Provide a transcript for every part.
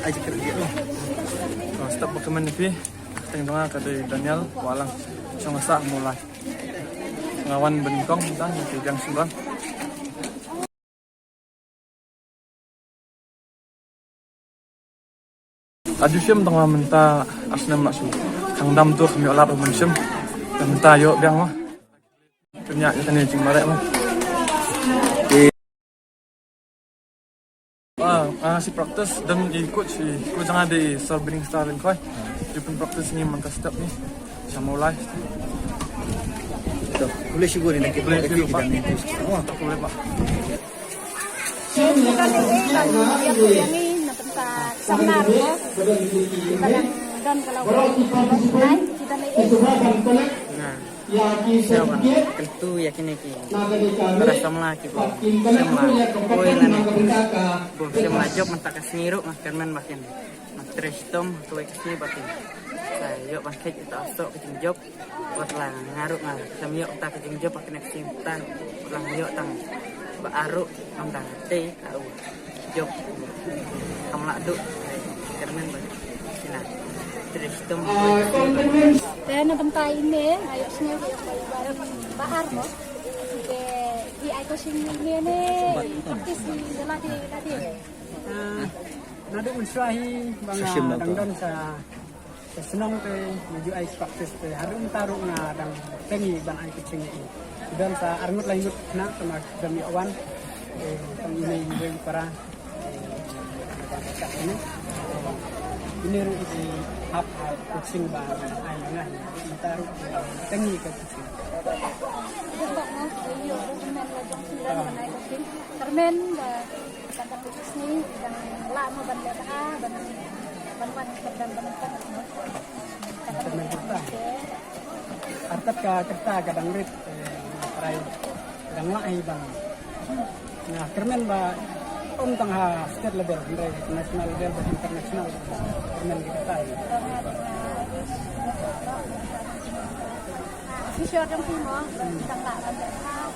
Aja kerja loh. Stop bagaimana nih? Tengah dari Daniel walang sangasa mulai ngawan bengkong kita di yang sebelah. Aju siam tengah menta asnam maksu kangdam tuh kami olah pemensiam dan menta yuk biang mah punya ikan yang cing marek mah. Si praktis dan ikut si ikut jangan di solving starling koi. Jepun praktis ni mangka step ni sama mulai. Boleh sih gue nih kita Boleh sih, Pak. Oh, Tak boleh pak. Siapa? Tentu yakin ki. Terasa melaki po. Sama koy nani. Bo sama job mentak kasniru mas kerman makin. Mas trestom koy kasni batin. Saya pakai kita asok ke job. Buat lang ngaruk ngal. Samyo tak ke job pakai nak simpan. Lang yo tang baru amdang teh tahu. Job kamla duk kerman batin. Nah. Trestom. Kaya nabantay ini, ayok siya barang bahar mo. Di ay ko sing ini praktis di dalati tadi. Nado mensuahi bang dangdon sa senang te menuju ay praktis te harum taruh na dang tengi ban ay kucing ini. Dan sa arngut lanjut na sama demi awan tang ini bagi para ini. Ini di hap kucing bang ay nga taruh tengi ke kucing. Karmen kata putus ni yang lama benda ban dan Karmen kita. Artat ka kita kadang rit parai kadang wai bang. Nah karmen ba tang ha state level, national level, international karmen kita. Sure trong khi mà tăng tạ là để thao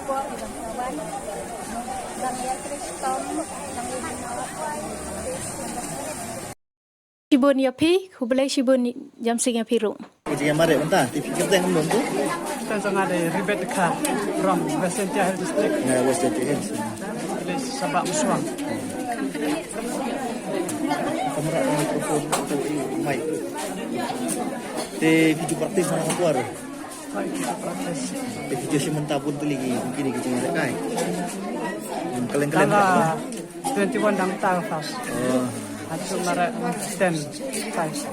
qua thì làm sao bán đang nghe Kristom đang nghe nó quay Shibun yapi kubelai shibun jam sing yapi rum Kerja marek mentah. TV kita yang belum tu. Kita sangat ada ribet dekat from Western Hill District. Nah, Western Hills. Dari Sabak Muswang. Kamera mikrofon untuk mic. Di video praktis mana keluar. Baik kita proses. Di video sementara pun tu lagi mungkin di kerja marek kai. Kalian-kalian. Tanggal 21 dang tang fast. Oh. Atau marek 10 size.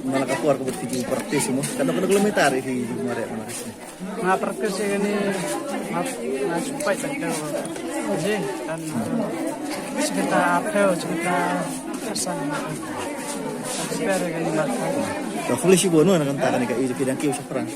Malah keluar ke video praktis semua. Kan ada kilometer di marek kemarin. Mga proses ini na supay tagdaw. Jadi dan sekitar apel sekitar kesan. Espero que não marque. Kalau boleh sih bono nak katakan ni kat itu bidang kiu seperang.